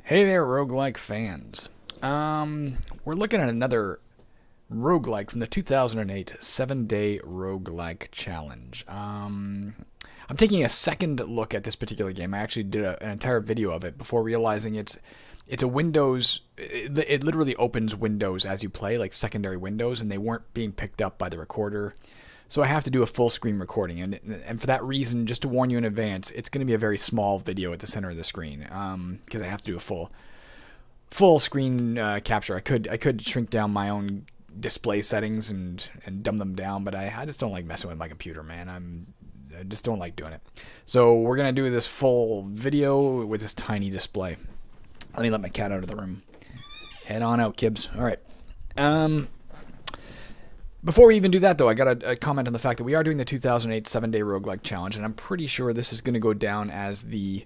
Hey there, roguelike fans. We're looking at another roguelike from the 2008 7-Day Roguelike Challenge. I'm taking a second look at this particular game. I actually did an entire video of it before realizing it's a Windows. It literally opens windows as you play, like secondary windows, and they weren't being picked up by the recorder. So I have to do a full screen recording, and for that reason, just to warn you in advance, it's going to be a very small video at the center of the screen because I have to do a full screen capture. I could shrink down my own display settings and dumb them down, but I just don't like messing with my computer, man. I just don't like doing it. So we're gonna do this full video with this tiny display. Let me let my cat out of the room. Head on out, Kibbs. All right. Before we even do that, though, I got a comment on the fact that we are doing the 2008 7-Day Roguelike Challenge, and I'm pretty sure this is going to go down as the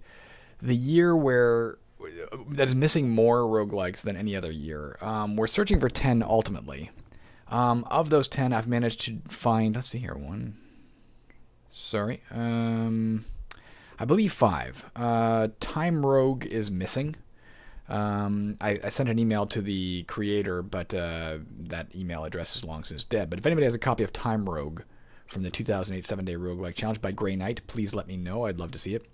year that is missing more roguelikes than any other year. We're searching for 10 ultimately. Of those 10, I've managed to find, let's see here, I believe 5. Time Rogue is missing. I sent an email to the creator, but that email address is long since dead. But if anybody has a copy of Time Rogue from the 2008 7-Day Roguelike Challenge by Grey Knight, please let me know. I'd love to see it.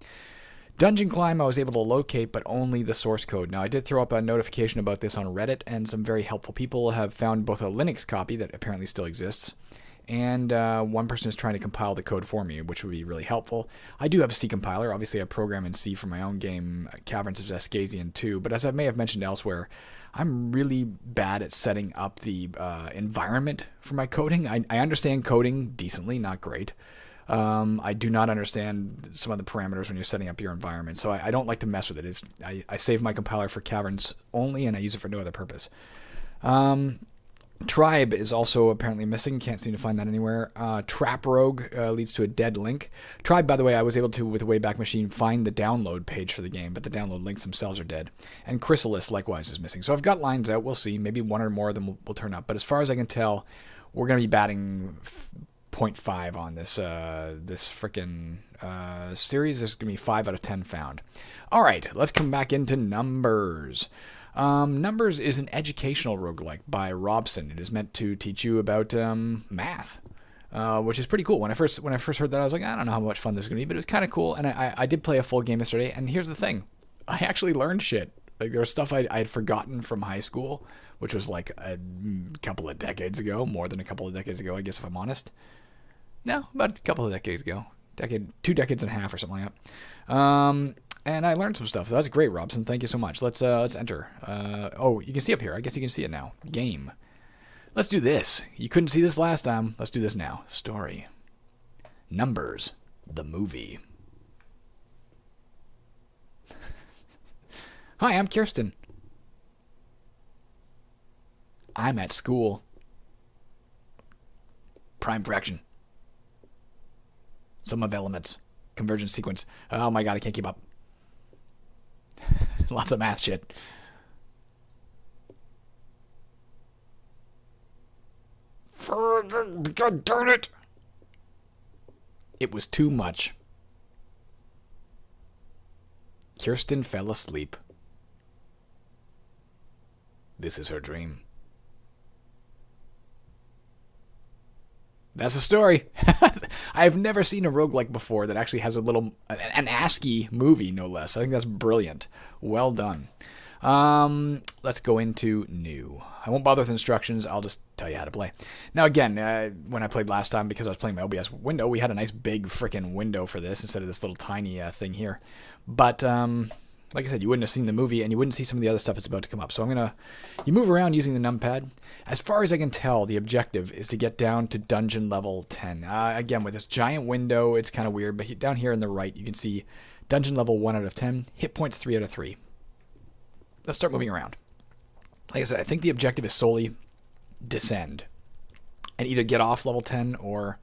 Dungeon Climb I was able to locate, but only the source code. Now, I did throw up a notification about this on Reddit, and some very helpful people have found both a Linux copy that apparently still exists, and one person is trying to compile the code for me, which would be really helpful. I do have a C compiler. Obviously, I program in C for my own game, Caverns of Zeskasian 2, but as I may have mentioned elsewhere, I'm really bad at setting up the environment for my coding. I understand coding decently, not great. I do not understand some of the parameters when you're setting up your environment, so I don't like to mess with it. I save my compiler for Caverns only, and I use it for no other purpose. Tribe is also apparently missing. Can't seem to find that anywhere. Trap Rogue leads to a dead link. Tribe, by the way, I was able to, with the Wayback Machine, find the download page for the game, but the download links themselves are dead. And Chrysalis, likewise, is missing. So I've got lines out. We'll see. Maybe one or more of them will turn up. But as far as I can tell, we're going to be batting 0.5 on this frickin' series. There's going to be 5 out of 10 found. All right, let's come back into Numbers. Numbers is an educational roguelike by Robson. It is meant to teach you about math, which is pretty cool. When I first heard that, I was like, I don't know how much fun this is going to be, but it was kind of cool. And I did play a full game yesterday, and here's the thing. I actually learned shit. Like, there was stuff I had forgotten from high school, which was like a couple of decades ago, more than a couple of decades ago, I guess, if I'm honest. No, about a couple of decades ago. 2 decades and a half or something like that. And I learned some stuff, so that's great, Robson. Thank you so much. Let's enter. Oh, you can see up here. I guess you can see it now. Game. Let's do this. You couldn't see this last time. Let's do this now. Story. Numbers. The movie. Hi, I'm Kirsten. I'm at school. Prime fraction. Sum of elements. Convergence sequence. Oh my god, I can't keep up. Lots of math shit. God darn it! It was too much. Kirsten fell asleep. This is her dream. That's the story. I have never seen a roguelike before that actually has an ASCII movie, no less. I think that's brilliant. Well done. Let's go into new. I won't bother with instructions. I'll just tell you how to play. Now, again, when I played last time, because I was playing my OBS window, we had a nice big freaking window for this instead of this little tiny thing here. But like I said, you wouldn't have seen the movie, and you wouldn't see some of the other stuff that's about to come up. So you move around using the numpad. As far as I can tell, the objective is to get down to dungeon level 10. Again, with this giant window, it's kind of weird, but down here on the right, you can see dungeon level 1 out of 10, hit points 3 out of 3. Let's start moving around. Like I said, I think the objective is solely descend, and either get off level 10 or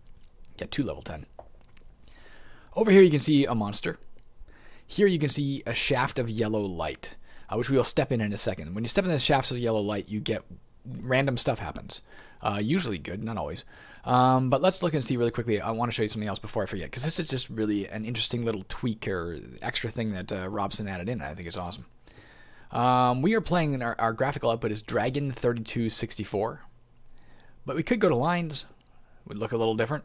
get to level 10. Over here, you can see a monster. Here you can see a shaft of yellow light, which we will step in a second. When you step in the shafts of yellow light, you get random stuff happens. Usually good, not always. But let's look and see really quickly. I want to show you something else before I forget, because this is just really an interesting little tweak or extra thing that Robson added in. I think it's awesome. We are playing, our graphical output is Dragon 3264. But we could go to lines. Would look a little different.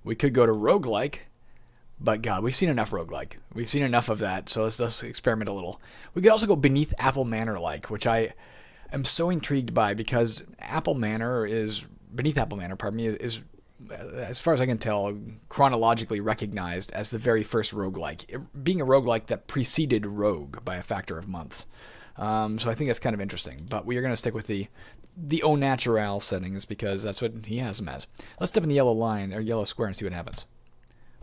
We could go to roguelike. But God, we've seen enough roguelike. We've seen enough of that, so let's experiment a little. We could also go Beneath Apple Manor-like, which I am so intrigued by because Beneath Apple Manor, is, as far as I can tell, chronologically recognized as the very first roguelike, being a roguelike that preceded Rogue by a factor of months. So I think that's kind of interesting. But we are going to stick with the au naturel settings because that's what he has them as. Let's step in the yellow line or yellow square and see what happens.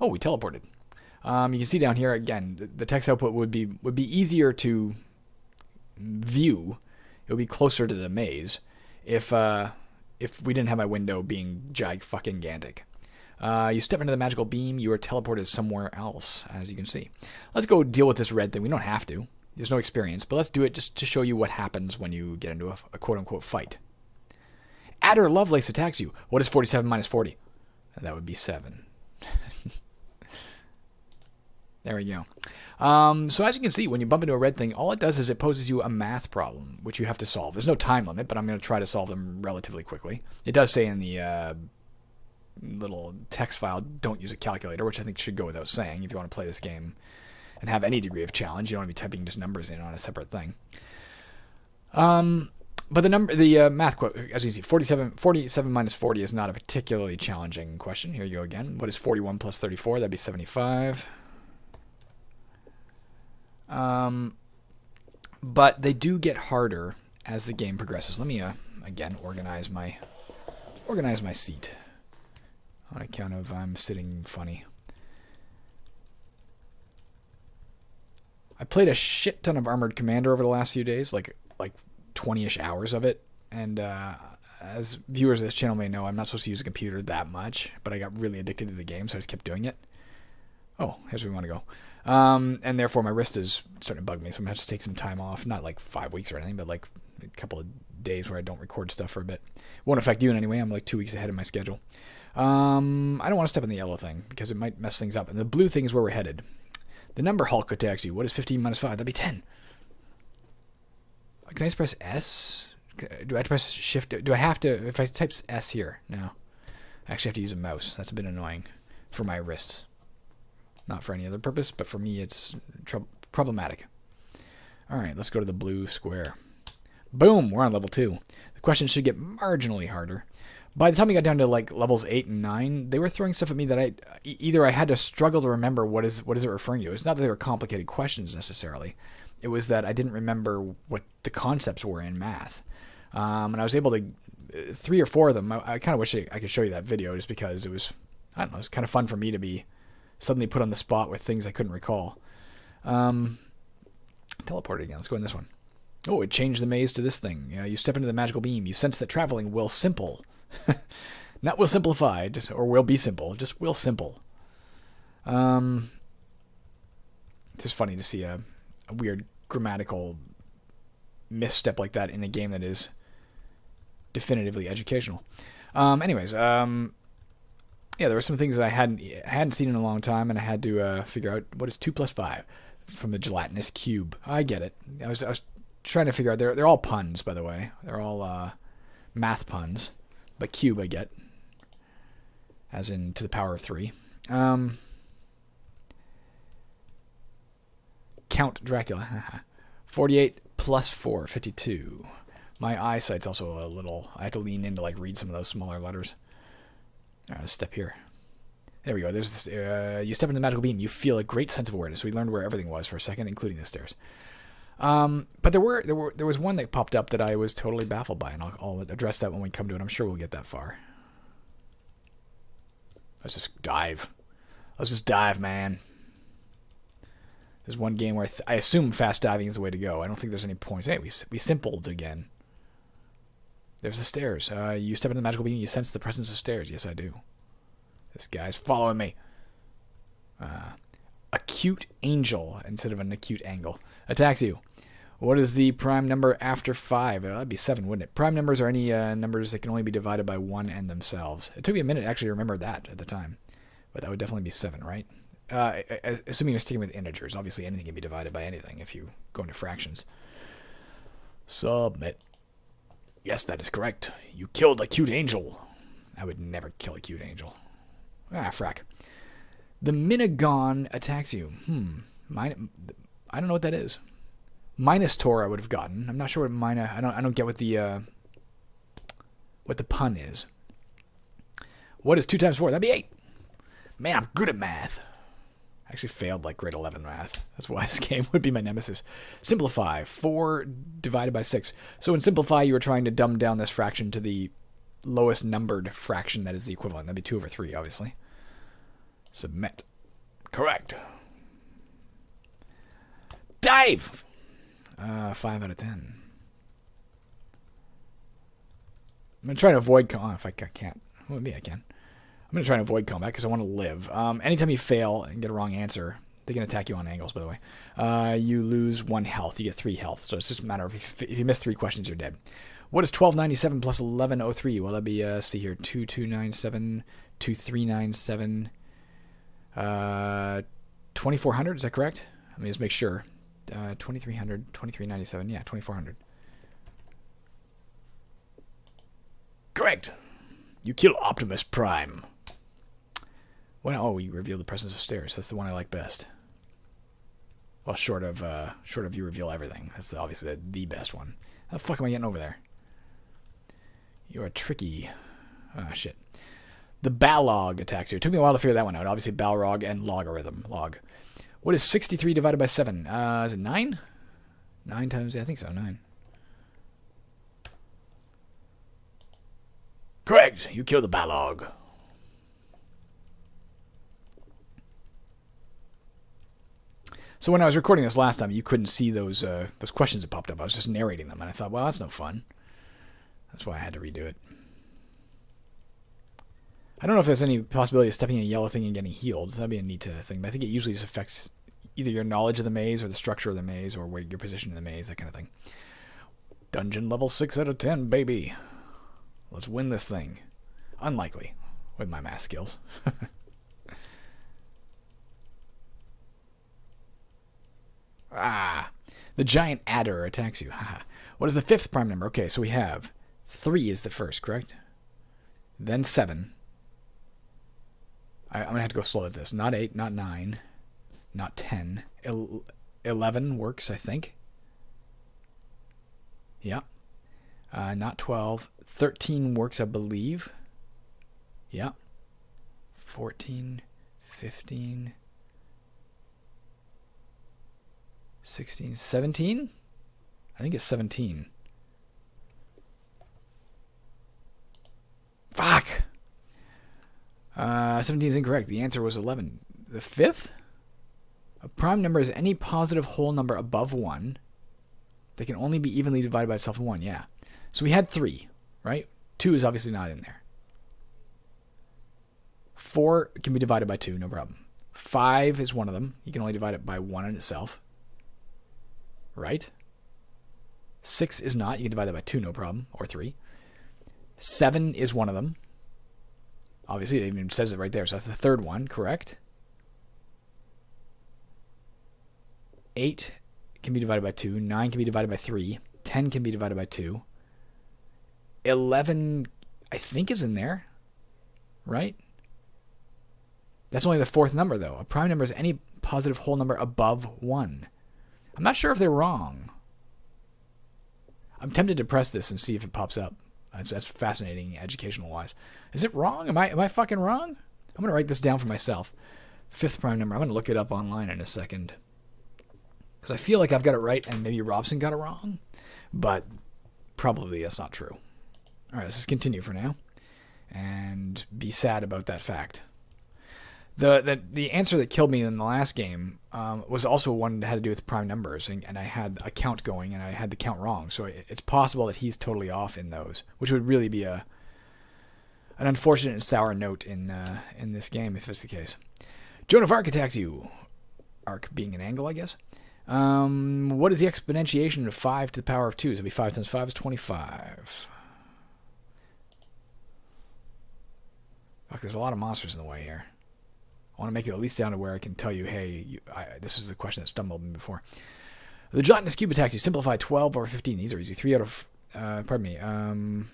Oh, we teleported. You can see down here again, the text output would be easier to view. It would be closer to the maze if we didn't have my window being gigantic. You step into the magical beam, you are teleported somewhere else, as you can see. Let's go deal with this red thing. We don't have to. There's no experience, but let's do it just to show you what happens when you get into a quote-unquote fight. Adder Lovelace attacks you. What is 47 minus 40? That would be 7. There we go. So as you can see, when you bump into a red thing, all it does is it poses you a math problem, which you have to solve. There's no time limit, but I'm going to try to solve them relatively quickly. It does say in the little text file, don't use a calculator, which I think should go without saying if you want to play this game and have any degree of challenge. You don't want to be typing just numbers in on a separate thing. But the math quote, as you see, 47 minus 40 is not a particularly challenging question. Here you go again. What is 41 plus 34? That'd be 75. But they do get harder as the game progresses. Let me again organize my seat on account of I'm sitting funny. I played a shit ton of Armored Commander over the last few days, like 20-ish hours of it, and as viewers of this channel may know, I'm not supposed to use a computer that much, but I got really addicted to the game, so I just kept doing it. Oh, here's where we want to go. And therefore my wrist is starting to bug me, so I'm going to have to take some time off. Not like 5 weeks or anything, but like a couple of days where I don't record stuff for a bit. Won't affect you in any way. I'm like 2 weeks ahead of my schedule. I don't want to step in the yellow thing because it might mess things up. And the blue thing is where we're headed. The number Hulk attacks you. What is 15 minus 5? That'd be 10. Can I just press S? Do I have to press Shift? Do I have to? If I type S here? No. I actually have to use a mouse. That's a bit annoying for my wrists. Not for any other purpose, but for me it's problematic. Alright, let's go to the blue square. Boom! We're on level 2. The questions should get marginally harder. By the time we got down to like levels 8 and 9, they were throwing stuff at me that either I had to struggle to remember what is it referring to. It's not that they were complicated questions necessarily. It was that I didn't remember what the concepts were in math. And I was able to, 3 or 4 of them, I kind of wish I could show you that video just because it was, I don't know, it was kind of fun for me to be suddenly put on the spot with things I couldn't recall. Teleported again. Let's go in this one. Oh, it changed the maze to this thing. You step into the magical beam. You sense that traveling will simple. Not will simplify, or will be simple. Just will simple. It's just funny to see a weird grammatical misstep like that in a game that is definitively educational. Yeah, there were some things that I hadn't seen in a long time, and I had to figure out what is 2 plus 5 from the gelatinous cube. I get it. I was trying to figure out. They're all puns, by the way. They're all math puns, but cube I get, as in to the power of 3. Count Dracula. 48 plus 4, 52. My eyesight's also a little. I have to lean in to like read some of those smaller letters. All right, let's step here. There we go. There's this. You step into the magical beam. You feel a great sense of awareness. We learned where everything was for a second, including the stairs. But there was one that popped up that I was totally baffled by, and I'll address that when we come to it. I'm sure we'll get that far. Let's just dive. Let's just dive, man. There's one game where I assume fast diving is the way to go. I don't think there's any points. Hey, we simpled again. There's the stairs. You step into the magical beam, you sense the presence of stairs. Yes, I do. This guy's following me. Acute angel instead of an acute angle. Attacks you. What is the prime number after 5? That'd be 7, wouldn't it? Prime numbers are any numbers that can only be divided by 1 and themselves. It took me a minute to actually remember that at the time. But that would definitely be 7, right? Assuming you're sticking with integers. Obviously, anything can be divided by anything if you go into fractions. Submit. Yes, that is correct. You killed a cute angel. I would never kill a cute angel. Ah, frack. The Minagon attacks you. I don't know what that is. Minus Tor I would have gotten. I'm not sure what I don't get what the pun is. What is 2 times 4? That'd be 8. Man, I'm good at math. I actually failed like grade 11 math. That's why this game would be my nemesis. Simplify. 4 divided by 6. So in Simplify, you were trying to dumb down this fraction to the lowest numbered fraction that is the equivalent. That'd be 2 over 3, obviously. Submit. Correct. Dive! 5 out of 10. I'm going to try to avoid... if I can't. Well, maybe I can. I'm going to try and avoid combat because I want to live. Anytime you fail and get a wrong answer, they can attack you on angles, by the way. You lose 1 health. You get 3 health. So it's just a matter of if you miss 3 questions, you're dead. What is 1297 plus 1103? Well, that'd be, see here, 2297, 2397, 2400. Is that correct? Let me just make sure. 2300, 2397. Yeah, 2400. Correct. You kill Optimus Prime. You reveal the presence of stairs. That's the one I like best. Well, short of you reveal everything. That's obviously the best one. How the fuck am I getting over there? You are tricky. Ah, shit. The Balrog attacks you. It took me a while to figure that one out. Obviously, Balrog and logarithm. Log. What is 63 divided by 7? Is it 9? 9 times... Yeah, I think so. 9. Correct. You kill the Balrog. So when I was recording this last time, you couldn't see those questions that popped up. I was just narrating them, and I thought, well, that's no fun. That's why I had to redo it. I don't know if there's any possibility of stepping in a yellow thing and getting healed. That'd be a neat thing, but I think it usually just affects either your knowledge of the maze or the structure of the maze or where your position in the maze, that kind of thing. Dungeon level 6 out of 10, baby. Let's win this thing. Unlikely, with my math skills. The giant adder attacks you. What is the 5th prime number? Okay, so we have 3 is the first, correct? Then 7. I'm going to have to go slow at this. Not 8, not 9, not 10. 11 works, I think. Yeah. Not 12. 13 works, I believe. Yeah. 14, 15, 16, 17? I think it's 17. Fuck! 17 is incorrect. The answer was 11. The 5th? A prime number is any positive whole number above 1 that can only be evenly divided by itself in 1. Yeah. So we had 3, right? 2 is obviously not in there. 4 can be divided by 2, no problem. 5 is one of them. You can only divide it by 1 in itself. Right? 6 is not. You can divide that by 2, no problem. Or 3. 7 is one of them. Obviously, it even says it right there. So that's the 3rd one, correct? 8 can be divided by 2. 9 can be divided by 3. 10 can be divided by 2. 11, I think, is in there. Right? That's only the 4th number, though. A prime number is any positive whole number above 1. I'm not sure if they're wrong. I'm tempted to press this and see if it pops up. That's fascinating, educational-wise. Is it wrong? Am I fucking wrong? I'm going to write this down for myself. 5th prime number. I'm going to look it up online in a second. Because I feel like I've got it right and maybe Robson got it wrong. But probably that's not true. All right, let's just continue for now. And be sad about that fact. The answer that killed me in the last game was also one that had to do with prime numbers, and I had a count going, and I had the count wrong. So it's possible that he's totally off in those, which would really be an unfortunate and sour note in this game if it's the case. Joan of Arc attacks you. Arc being an angle, I guess. What is the exponentiation of 5 to the power of 2? So it'll be 5 times 5 is 25. Fuck, there's a lot of monsters in the way here. I want to make it at least down to where I can tell you, hey, this is the question that stumbled me before. The gelatinous cube attacks you. Simplify 12 over 15. These are easy. 3 out of... pardon me.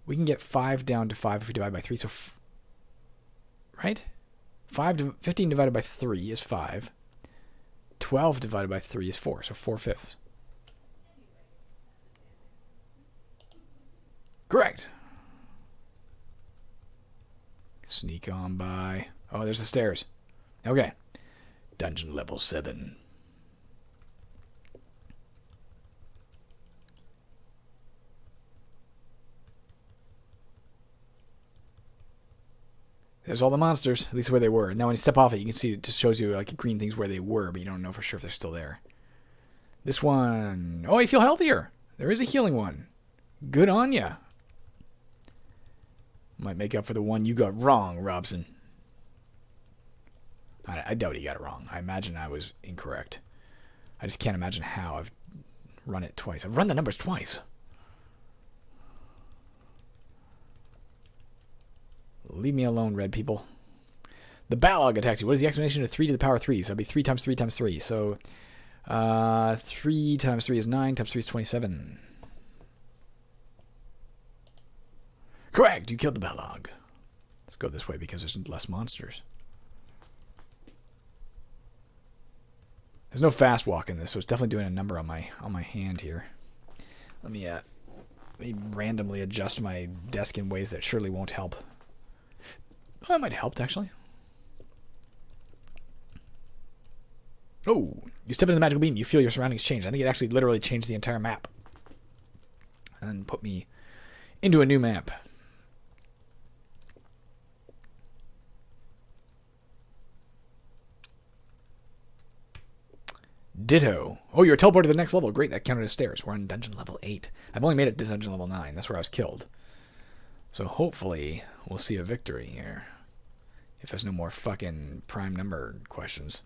We can get 5 down to 5 if we divide by 3. So, right? 15 divided by 3 is 5. 12 divided by 3 is 4. So 4/5. Correct. Sneak on by. Oh, there's the stairs. Okay. Dungeon level 7. There's all the monsters, at least where they were. Now when you step off it, you can see it just shows you like green things where they were, but you don't know for sure if they're still there. This one. Oh, you feel healthier. There is a healing one. Good on ya. Might make up for the one you got wrong, Robson. I doubt he got it wrong. I imagine I was incorrect. I just can't imagine how. I've run it twice. I've run the numbers twice. Leave me alone, red people. The Balog attacks you. What is the explanation of 3 to the power 3? So it'd be 3 times 3 times 3. So 3 times 3 is 9, times 3 is 27. Correct! You killed the Balog. Let's go this way because there's less monsters. There's no fast walk in this, so it's definitely doing a number on my hand here. Let me randomly adjust my desk in ways that surely won't help. Oh, that might have helped, actually. Oh, you step into the magical beam, you feel your surroundings change. I think it actually literally changed the entire map. And put me into a new map. Ditto. Oh, you're teleported to the next level. Great, that counted as stairs. We're on dungeon level 8. I've only made it to dungeon level 9. That's where I was killed. So hopefully we'll see a victory here. If there's no more fucking prime number questions.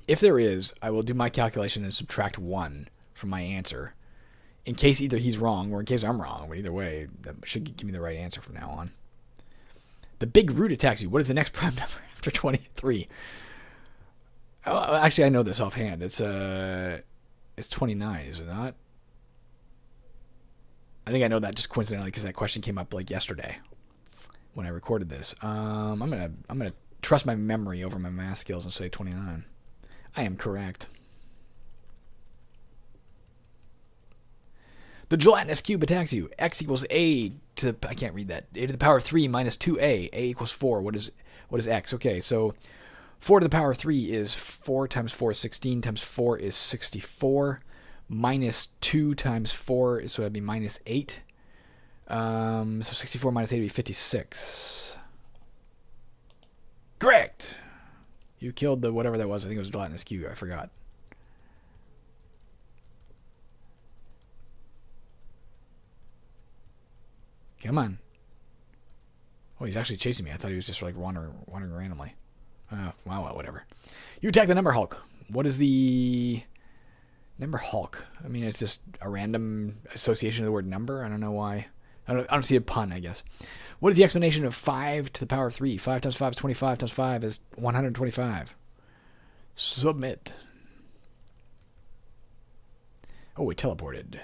If there is, I will do my calculation and subtract 1 from my answer. In case either he's wrong or in case I'm wrong. But either way, that should give me the right answer from now on. The big root attacks you. What is the next prime number after 23? Oh, actually, I know this offhand. It's 29, is it not? I think I know that just coincidentally because that question came up like yesterday when I recorded this. I'm gonna trust my memory over my math skills and say 29. I am correct. The gelatinous cube attacks you. X equals a to I can't read that. A to the power of 3 minus 2a. A equals 4. What is x? Okay, so 4 to the power of 3 is 4 times 4 is 16 times 4 is 64. Minus 2 times 4, so that'd be minus 8. So 64 minus 8 would be 56. Correct! You killed the whatever that was. I think it was gelatinous cube. I forgot. Come on. Oh, he's actually chasing me. I thought he was just like wandering randomly. Well, whatever. You attack the number Hulk. What is the number Hulk? I mean, it's just a random association of the word number. I don't know why. I don't see a pun, I guess. What is the explanation of 5 to the power of 3? 5 times 5 is 25 times 5 is 125. Submit. Oh, we teleported.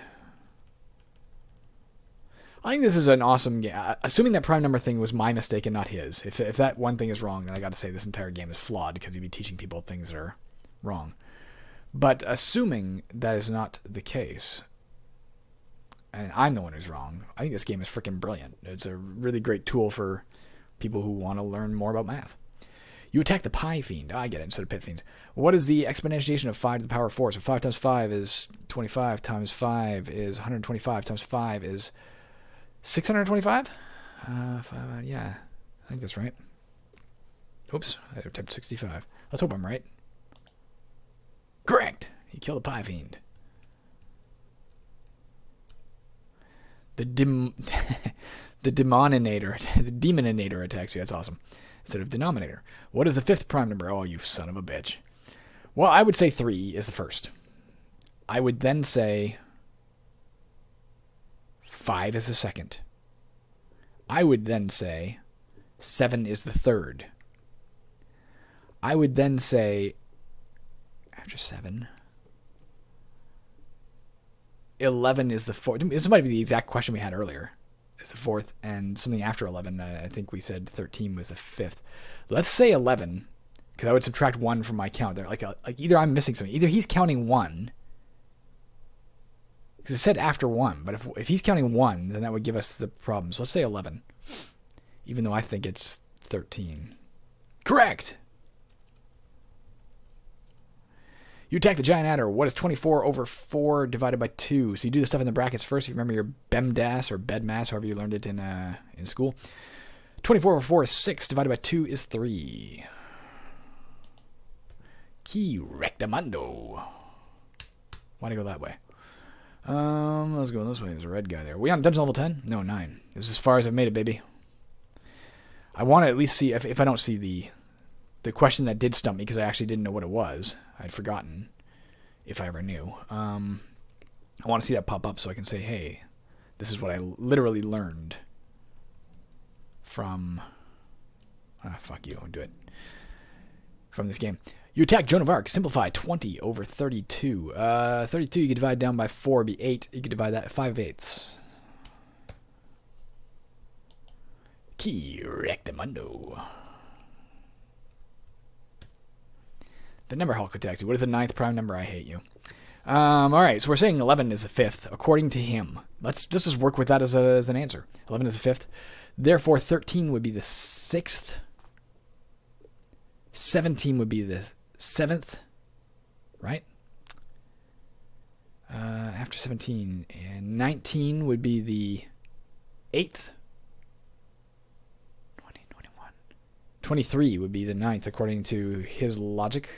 I think this is an awesome game. Assuming that prime number thing was my mistake and not his. If that one thing is wrong, then I got to say this entire game is flawed because you'd be teaching people things that are wrong. But assuming that is not the case, and I'm the one who's wrong, I think this game is freaking brilliant. It's a really great tool for people who want to learn more about math. You attack the Pi Fiend. I get it, instead of Pit Fiend. What is the exponentiation of 5 to the power of 4? So 5 times 5 is 25 times 5 is 125 times 5 is 625? Yeah, I think that's right. Oops, I typed 65. Let's hope I'm right. Correct! He killed the Pi Fiend. The Demoninator attacks you. That's awesome. Instead of denominator. What is the 5th prime number? Oh, you son of a bitch. Well, I would say 3 is the first. I would then say 5 is the second. I would then say 7 is the third. I would then say, after 7, 11 is the fourth. This might be the exact question we had earlier. Is the fourth, and something after 11, I think we said 13 was the fifth. Let's say 11, because I would subtract 1 from my count there. Like either I'm missing something. Either he's counting 1, because it said after 1, but if he's counting 1, then that would give us the problem. So let's say 11, even though I think it's 13. Correct! You attack the giant adder. What is 24 over 4 divided by 2? So you do the stuff in the brackets first. If you remember your BEMDAS or BEDMAS, however you learned it in school. 24 over 4 is 6. Divided by 2 is 3. Key rectamundo. Why'd I go that way? Let's go this way. There's a red guy there. We on dungeon level 10? No, 9. This is as far as I've made it, baby. I want to at least see if I don't see the question that did stump me, because I actually didn't know what it was. I'd forgotten, if I ever knew. I want to see that pop up so I can say, hey, this is what I literally learned from... fuck you, I'll do it. From this game. You attack Joan of Arc. Simplify 20 over 32. 32 you could divide down by 4 would be 8. You could divide that 5/8. Key rectamundo. The number Hulk Taxi. What is the 9th prime number? I hate you. All right, so we're saying 11 is the 5th, according to him. Let's just work with that as an answer. 11 is the 5th. Therefore, 13 would be the 6th. 17 would be the 7th, right? After 17. And 19 would be the 8th. 20, 21. 23 would be the 9th, according to his logic.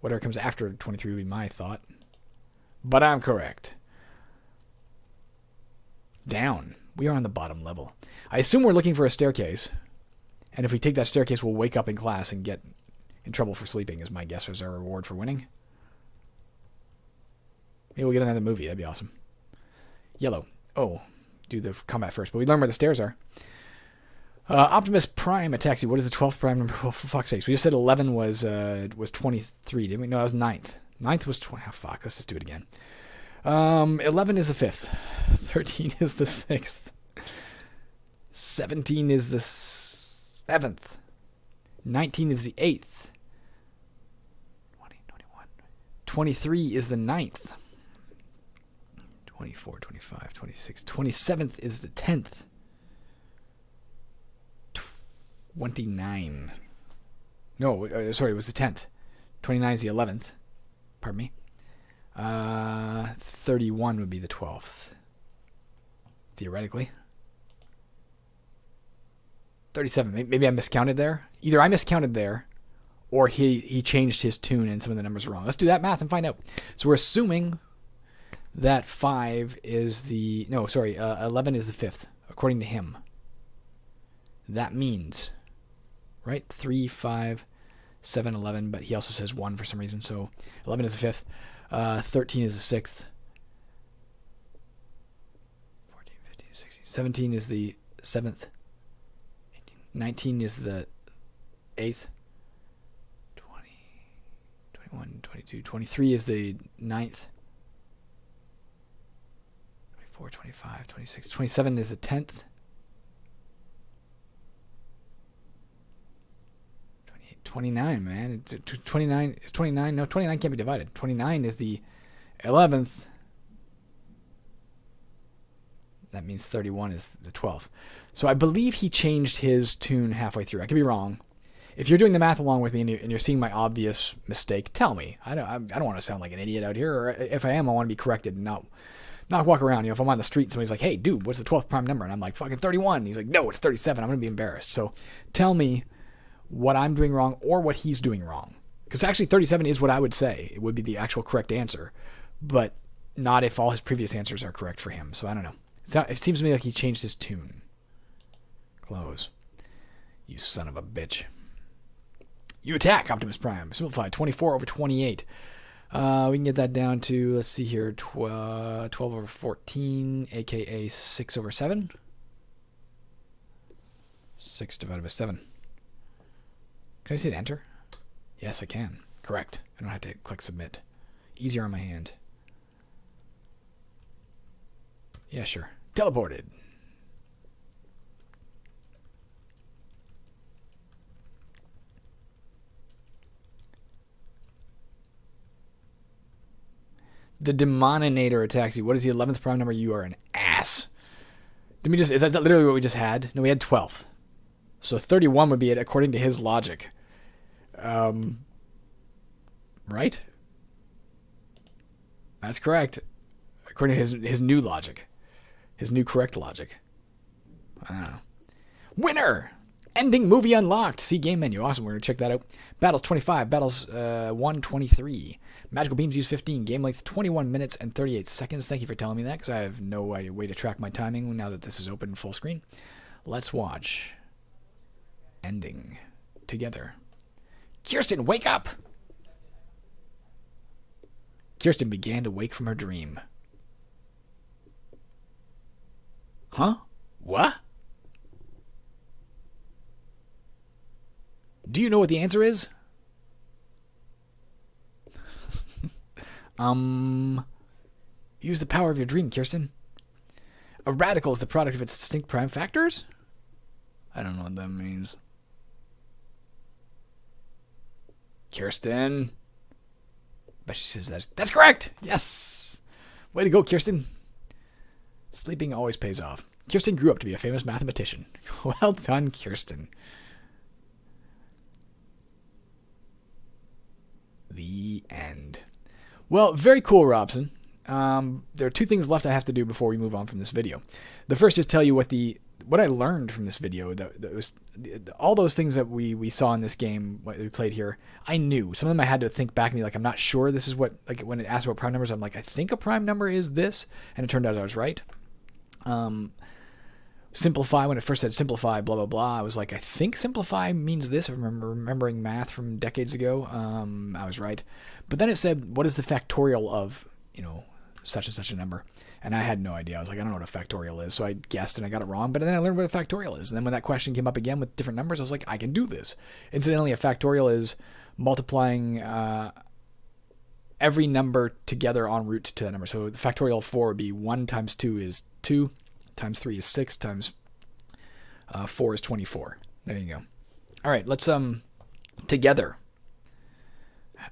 Whatever comes after 23 would be my thought. But I'm correct. Down. We are on the bottom level. I assume we're looking for a staircase. And if we take that staircase, we'll wake up in class and get in trouble for sleeping, is my guess, as our reward for winning. Maybe we'll get another movie. That'd be awesome. Yellow. Oh, do the combat first. But we learn where the stairs are. Optimus Prime attacks you. What is the 12th prime number? Oh, for fuck's sakes. We just said 11 was 23, didn't we? No, that was 9th. 9th was 20. Oh, fuck. Let's just do it again. 11 is the 5th. 13 is the 6th. 17 is the 7th. 19 is the 8th. 20, 21. 23 is the 9th. 24, 25, 26. 27th is the 10th. 29. No, sorry, it was the 10th. 29 is the 11th. Pardon me. 31 would be the 12th. Theoretically. 37. Maybe I miscounted there. Either I miscounted there, or he changed his tune and some of the numbers are wrong. Let's do that math and find out. So we're assuming that 5 is the... No, sorry, 11 is the 5th, according to him. That means... Right? 3, 5, 7, 11, but he also says 1 for some reason, so 11 is the 5th. 13 is the 6th. 14, 15, 16, 17 is the 7th. 19 is the 8th. 20, 21, 22, 23 is the 9th. 24, 25, 26, 27 is the 10th. 29, man. It's 29. Is 29? No, 29 can't be divided. 29 is the 11th. That means 31 is the 12th. So I believe he changed his tune halfway through. I could be wrong. If you're doing the math along with me and you're seeing my obvious mistake, tell me. I don't want to sound like an idiot out here. Or if I am, I want to be corrected and not walk around. If I'm on the street and somebody's like, hey, dude, what's the 12th prime number? And I'm like, fucking 31. And he's like, no, it's 37. I'm going to be embarrassed. So tell me what I'm doing wrong or what he's doing wrong. Because actually 37 is what I would say. It would be the actual correct answer. But not if all his previous answers are correct for him. So I don't know. It seems to me like he changed his tune. Close. You son of a bitch. You attack, Optimus Prime. Simplified, 24 over 28. We can get that down to, let's see here, 12 over 14, a.k.a. 6 over 7. 6 divided by 7. Can I hit enter? Yes, I can. Correct. I don't have to click submit. Easier on my hand. Yeah, sure. Teleported. The Demoninator attacks you. What is the 11th prime number? You are an ass. Is that literally what we just had? No, we had 12th. So 31 would be it according to his logic. Right? That's correct. According to his new logic. His new correct logic. I don't know. Winner! Ending movie unlocked. See game menu. Awesome. We're going to check that out. Battles 25. Battles 123. Magical beams use 15. Game length 21 minutes and 38 seconds. Thank you for telling me that because I have no way to track my timing now that this is open full screen. Let's watch. Ending. Together. Kirsten, wake up! Kirsten began to wake from her dream. Huh? What? Do you know what the answer is? Use the power of your dream, Kirsten. A radical is the product of its distinct prime factors? I don't know what that means. Kirsten. But she says that's correct. Yes. Way to go, Kirsten. Sleeping always pays off. Kirsten grew up to be a famous mathematician. Well done, Kirsten. The end. Well, very cool, Robson. There are two things left I have to do before we move on from this video. The first is tell you what I learned from this video. That was all those things that we saw in this game, what we played here. I knew some of them. I had to think back and be like, I'm not sure this is what. Like when it asked about prime numbers, I'm like, I think a prime number is this, and it turned out I was right. Simplify, when it first said simplify, blah blah blah, I was like, I think simplify means this. I remember remembering math from decades ago. I was right, but then it said, what is the factorial of such and such a number? And I had no idea. I was like, I don't know what a factorial is. So I guessed and I got it wrong. But then I learned what a factorial is. And then when that question came up again with different numbers, I was like, I can do this. Incidentally, a factorial is multiplying every number together en route to that number. So the factorial of 4 would be 1 times 2 is 2, times 3 is 6, times 4 is 24. There you go. All right, let's together.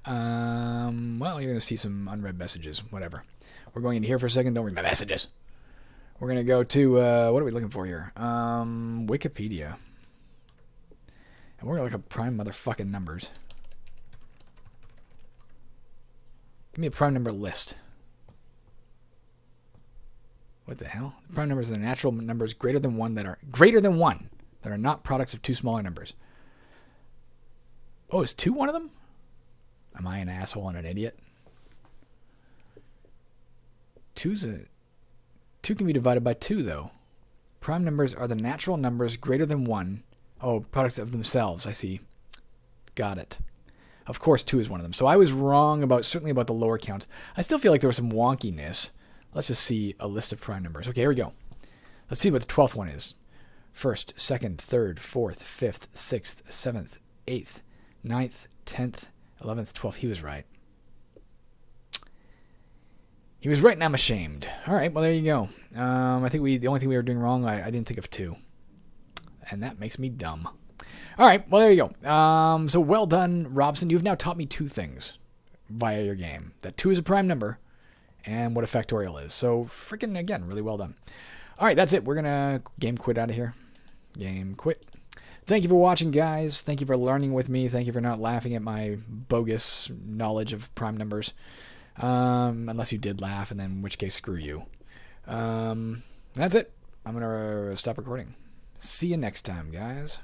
Well, you're going to see some unread messages, whatever. We're going into here for a second. Don't read my messages. We're going to go to, what are we looking for here? Wikipedia. And we're going to look up prime motherfucking numbers. Give me a prime number list. What the hell? Prime numbers are the natural numbers greater than 1 that are not products of two smaller numbers. Oh, is 2 one of them? Am I an asshole and an idiot? 2 can be divided by 2, though. Prime numbers are the natural numbers greater than 1. Oh, products of themselves, I see. Got it. Of course, 2 is one of them. So I was wrong certainly about the lower counts. I still feel like there was some wonkiness. Let's just see a list of prime numbers. Okay, here we go. Let's see what the 12th one is. 1st, 2nd, 3rd, 4th, 5th, 6th, 7th, 8th, 9th, 10th, 11th, 12th. He was right. He was right and I'm ashamed. All right, well, there you go. I think the only thing we were doing wrong, I didn't think of 2. And that makes me dumb. All right, well, there you go. So well done, Robson. You've now taught me 2 things via your game. That 2 is a prime number and what a factorial is. So freaking, again, really well done. All right, that's it. We're going to game quit out of here. Game quit. Thank you for watching, guys. Thank you for learning with me. Thank you for not laughing at my bogus knowledge of prime numbers. Unless you did laugh, and then in which case, screw you. That's it. I'm going to stop recording. See you next time, guys.